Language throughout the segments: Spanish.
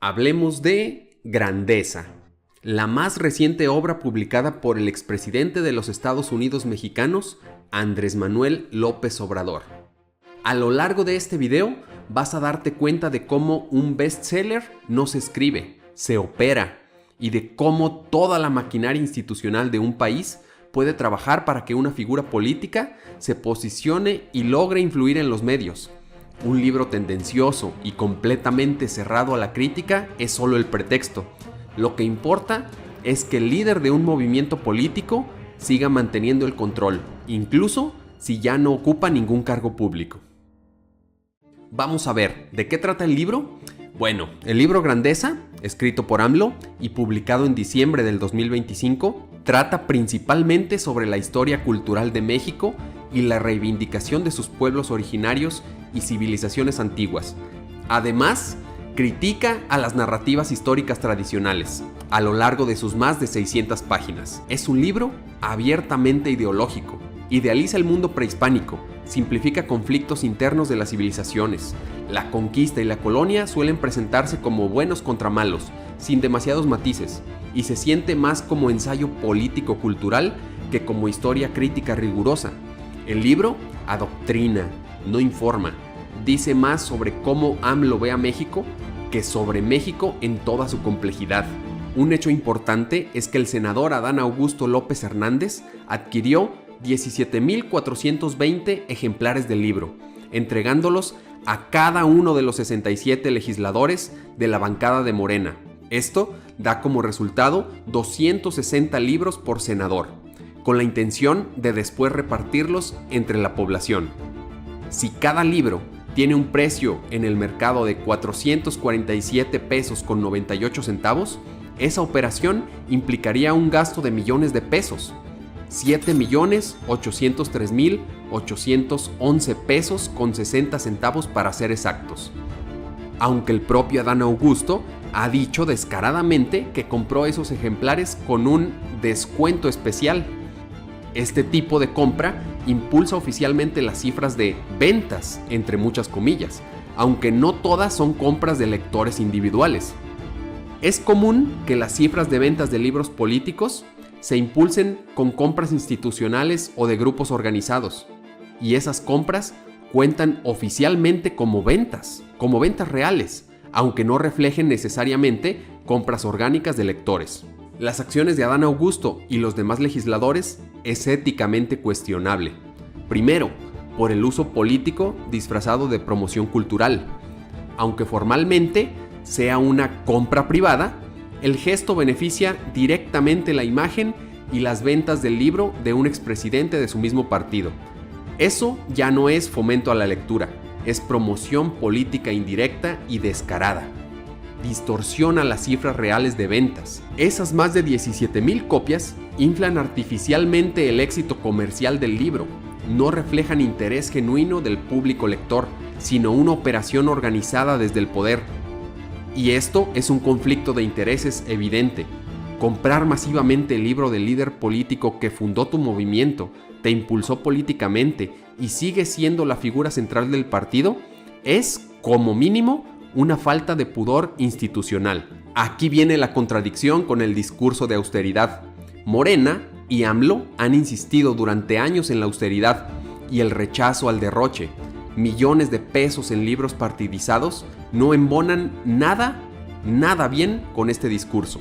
Hablemos de Grandeza, la más reciente obra publicada por el expresidente de los Estados Unidos mexicanos, Andrés Manuel López Obrador. A lo largo de este video vas a darte cuenta de cómo un bestseller no se escribe, se opera, y de cómo toda la maquinaria institucional de un país puede trabajar para que una figura política se posicione y logre influir en los medios. Un libro tendencioso y completamente cerrado a la crítica es solo el pretexto. Lo que importa es que el líder de un movimiento político siga manteniendo el control, incluso si ya no ocupa ningún cargo público. Vamos a ver, ¿de qué trata el libro? Bueno, el libro Grandeza, escrito por AMLO y publicado en diciembre del 2025, trata principalmente sobre la historia cultural de México y la reivindicación de sus pueblos originarios y civilizaciones antiguas. Además, critica a las narrativas históricas tradicionales a lo largo de sus más de 600 páginas. Es un libro abiertamente ideológico. Idealiza el mundo prehispánico, simplifica conflictos internos de las civilizaciones. La conquista y la colonia suelen presentarse como buenos contra malos, sin demasiados matices, y se siente más como ensayo político-cultural que como historia crítica rigurosa. El libro adoctrina, no informa, dice más sobre cómo AMLO ve a México que sobre México en toda su complejidad. Un hecho importante es que el senador Adán Augusto López Hernández adquirió 17,420 ejemplares del libro, entregándolos a cada uno de los 67 legisladores de la bancada de Morena. Esto da como resultado 260 libros por senador, con la intención de después repartirlos entre la población. Si cada libro tiene un precio en el mercado de 447 pesos con 98 centavos, esa operación implicaría un gasto de millones de pesos, 7,803,811 pesos con 60 centavos para ser exactos. Aunque el propio Adán Augusto ha dicho descaradamente que compró esos ejemplares con un descuento especial. Este tipo de compra impulsa oficialmente las cifras de ventas, entre muchas comillas, aunque no todas son compras de lectores individuales. Es común que las cifras de ventas de libros políticos se impulsen con compras institucionales o de grupos organizados, y esas compras cuentan oficialmente como ventas reales, aunque no reflejen necesariamente compras orgánicas de lectores. Las acciones de Adán Augusto y los demás legisladores es éticamente cuestionable. Primero, por el uso político disfrazado de promoción cultural. Aunque formalmente sea una compra privada, el gesto beneficia directamente la imagen y las ventas del libro de un expresidente de su mismo partido. Eso ya no es fomento a la lectura, es promoción política indirecta y descarada. Distorsiona las cifras reales de ventas. Esas más de 17,000 copias inflan artificialmente el éxito comercial del libro. No reflejan interés genuino del público lector, sino una operación organizada desde el poder. Y esto es un conflicto de intereses evidente. Comprar masivamente el libro del líder político que fundó tu movimiento, te impulsó políticamente y sigue siendo la figura central del partido es, como mínimo, una falta de pudor institucional. Aquí viene la contradicción con el discurso de austeridad. Morena y AMLO han insistido durante años en la austeridad y el rechazo al derroche. Millones de pesos en libros partidizados no embonan nada bien con este discurso.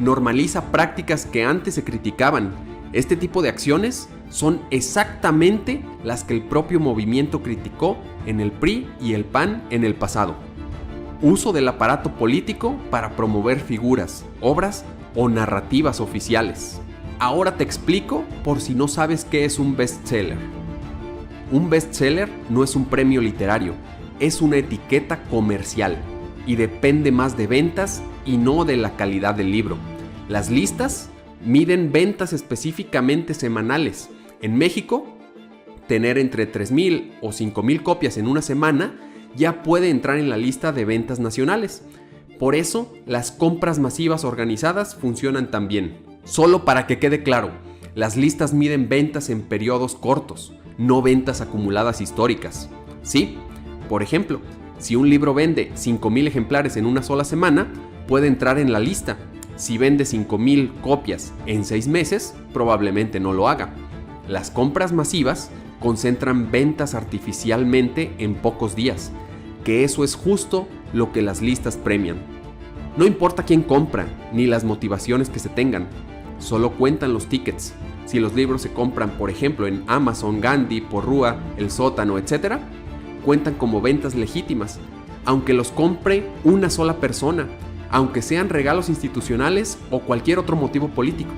Normaliza prácticas que antes se criticaban. Este tipo de acciones son exactamente las que el propio movimiento criticó en el PRI y el PAN en el pasado. Uso del aparato político para promover figuras, obras o narrativas oficiales. Ahora te explico por si no sabes qué es un bestseller. Un bestseller no es un premio literario, es una etiqueta comercial y depende más de ventas y no de la calidad del libro. Las listas miden ventas específicamente semanales. En México, tener entre 3,000 o 5,000 copias en una semana ya puede entrar en la lista de ventas nacionales. Por eso, las compras masivas organizadas funcionan también. Solo para que quede claro, las listas miden ventas en periodos cortos, no ventas acumuladas históricas. Sí, por ejemplo, Si un libro vende 5,000 ejemplares en una sola semana, puede entrar en la lista. Si vende 5,000 copias en 6 meses, probablemente no lo haga. Las compras masivas concentran ventas artificialmente en pocos días, que eso es justo lo que las listas premian. No importa quién compra, ni las motivaciones que se tengan, solo cuentan los tickets. Si los libros se compran, por ejemplo, en Amazon, Gandhi, Porrúa, El Sótano, etc., cuentan como ventas legítimas, aunque los compre una sola persona, aunque sean regalos institucionales o cualquier otro motivo político.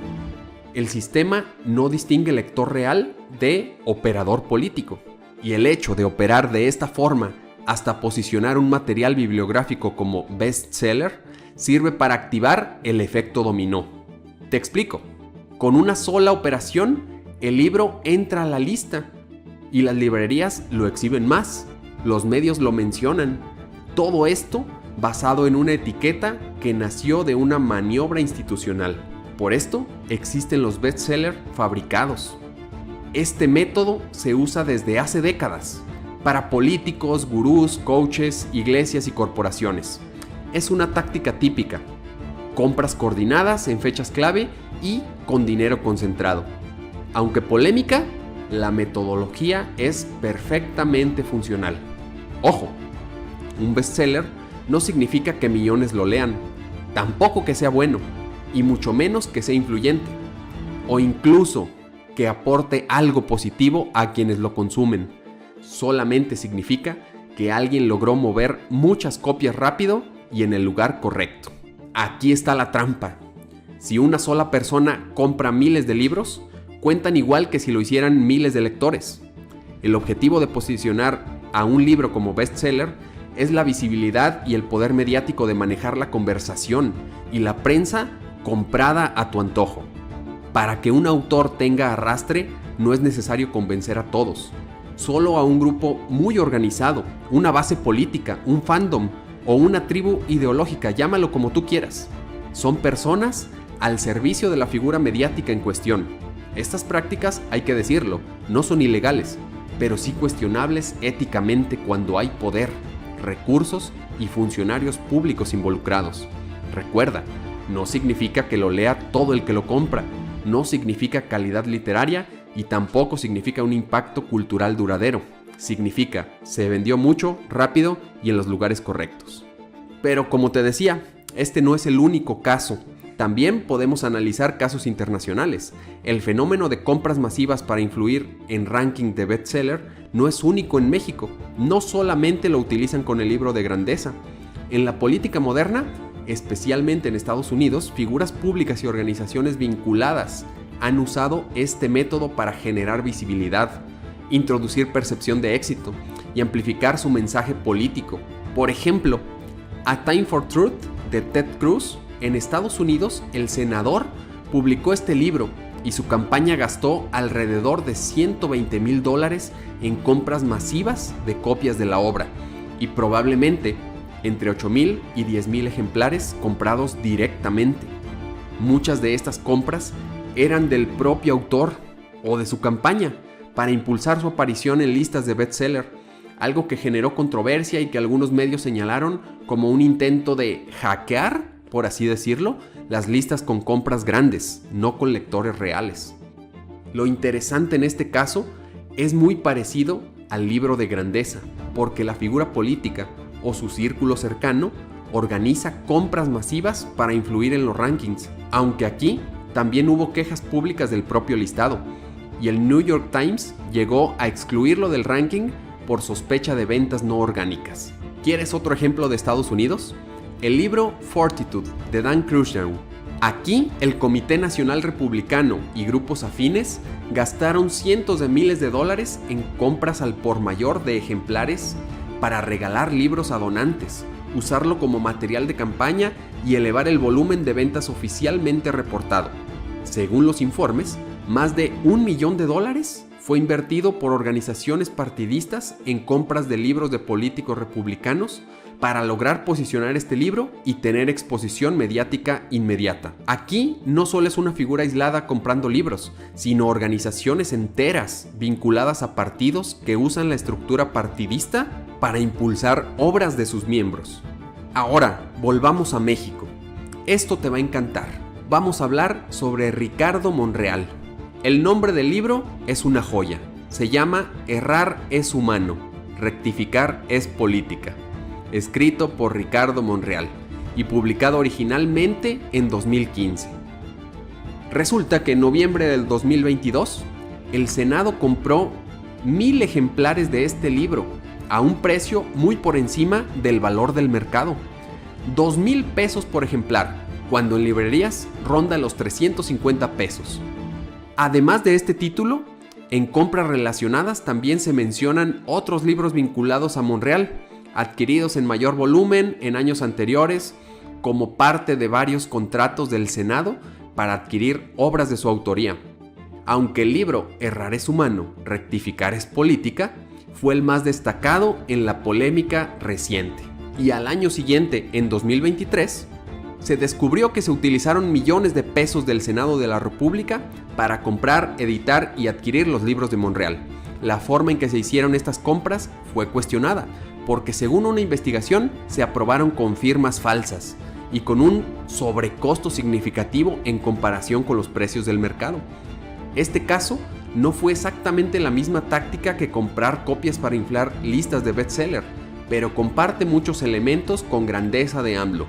El sistema no distingue lector real de operador político, y el hecho de operar de esta forma hasta posicionar un material bibliográfico como bestseller sirve para activar el efecto dominó. Te explico. Con una sola operación, el libro entra a la lista y las librerías lo exhiben más, los medios lo mencionan. Todo esto basado en una etiqueta que nació de una maniobra institucional. Por esto existen los bestsellers fabricados. Este método se usa desde hace décadas para políticos, gurús, coaches, iglesias y corporaciones. Es una táctica típica. Compras coordinadas en fechas clave y con dinero concentrado. Aunque polémica, la metodología es perfectamente funcional. Ojo, un bestseller no significa que millones lo lean, tampoco que sea bueno, y mucho menos que sea influyente, o incluso que aporte algo positivo a quienes lo consumen. Solamente significa que alguien logró mover muchas copias rápido y en el lugar correcto. Aquí está la trampa. Si una sola persona compra miles de libros, cuentan igual que si lo hicieran miles de lectores. El objetivo de posicionar a un libro como bestseller es la visibilidad y el poder mediático de manejar la conversación y la prensa comprada a tu antojo. Para que un autor tenga arrastre, no es necesario convencer a todos, solo a un grupo muy organizado, una base política, un fandom o una tribu ideológica, llámalo como tú quieras. Son personas al servicio de la figura mediática en cuestión. Estas prácticas, hay que decirlo, no son ilegales, pero sí cuestionables éticamente cuando hay poder, recursos y funcionarios públicos involucrados. Recuerda, no significa que lo lea todo el que lo compra, no significa calidad literaria y tampoco significa un impacto cultural duradero. Significa, se vendió mucho, rápido y en los lugares correctos. Pero como te decía, este no es el único caso. También podemos analizar casos internacionales. El fenómeno de compras masivas para influir en ranking de bestseller no es único en México. No solamente lo utilizan con el libro de grandeza. En la política moderna, especialmente en Estados Unidos, figuras públicas y organizaciones vinculadas han usado este método para generar visibilidad, introducir percepción de éxito y amplificar su mensaje político. Por ejemplo, A Time for Truth de Ted Cruz, en Estados Unidos, el senador publicó este libro y su campaña gastó alrededor de $120,000 en compras masivas de copias de la obra y probablemente entre 8,000 y 10,000 ejemplares comprados directamente. Muchas de estas compras eran del propio autor o de su campaña para impulsar su aparición en listas de bestseller, algo que generó controversia y que algunos medios señalaron como un intento de hackear, por así decirlo, las listas con compras grandes, no con lectores reales. Lo interesante en este caso es muy parecido al libro de grandeza, porque la figura política o su círculo cercano organiza compras masivas para influir en los rankings, aunque aquí también hubo quejas públicas del propio listado, y el New York Times llegó a excluirlo del ranking por sospecha de ventas no orgánicas. ¿Quieres otro ejemplo de Estados Unidos? El libro Fortitude de Dan Krusnow. Aquí el Comité Nacional Republicano y grupos afines gastaron cientos de miles de dólares en compras al por mayor de ejemplares para regalar libros a donantes, usarlo como material de campaña y elevar el volumen de ventas oficialmente reportado. Según los informes, más de $1 millón fue invertido por organizaciones partidistas en compras de libros de políticos republicanos para lograr posicionar este libro y tener exposición mediática inmediata. Aquí no solo es una figura aislada comprando libros, sino organizaciones enteras vinculadas a partidos que usan la estructura partidista para impulsar obras de sus miembros. Ahora, volvamos a México. Esto te va a encantar. Vamos a hablar sobre Ricardo Monreal. El nombre del libro es una joya. Se llama Errar es humano, rectificar es política. Escrito por Ricardo Monreal y publicado originalmente en 2015. Resulta que en noviembre del 2022, el Senado compró 1000 ejemplares de este libro a un precio muy por encima del valor del mercado. 2,000 pesos por ejemplar, cuando en librerías ronda los 350 pesos. Además de este título, en compras relacionadas también se mencionan otros libros vinculados a Monreal, adquiridos en mayor volumen en años anteriores, como parte de varios contratos del Senado para adquirir obras de su autoría. Aunque el libro Errar es humano, rectificar es política, fue el más destacado en la polémica reciente. Y al año siguiente, en 2023, se descubrió que se utilizaron millones de pesos del Senado de la República para comprar, editar y adquirir los libros de Monreal. La forma en que se hicieron estas compras fue cuestionada, porque según una investigación se aprobaron con firmas falsas y con un sobrecosto significativo en comparación con los precios del mercado. Este caso no fue exactamente la misma táctica que comprar copias para inflar listas de bestseller, pero comparte muchos elementos con Grandeza de AMLO.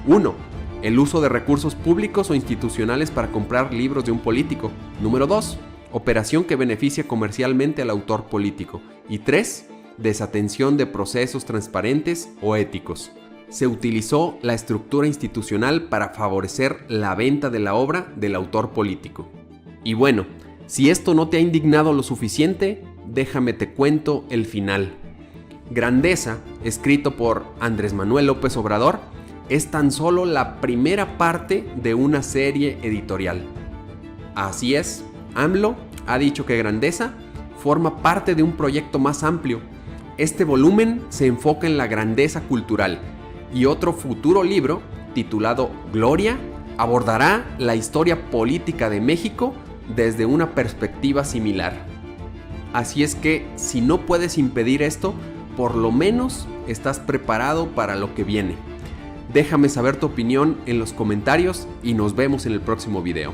1. El uso de recursos públicos o institucionales para comprar libros de un político. Número 2. Operación que beneficia comercialmente al autor político. Y 3. Desatención de procesos transparentes o éticos. Se utilizó la estructura institucional para favorecer la venta de la obra del autor político. Y bueno, si esto no te ha indignado lo suficiente, déjame te cuento el final. Grandeza, escrito por Andrés Manuel López Obrador, es tan solo la primera parte de una serie editorial. Así es, AMLO ha dicho que Grandeza forma parte de un proyecto más amplio. Este volumen se enfoca en la grandeza cultural y otro futuro libro, titulado Gloria, abordará la historia política de México desde una perspectiva similar. Así es que, si no puedes impedir esto, por lo menos estás preparado para lo que viene. Déjame saber tu opinión en los comentarios y nos vemos en el próximo video.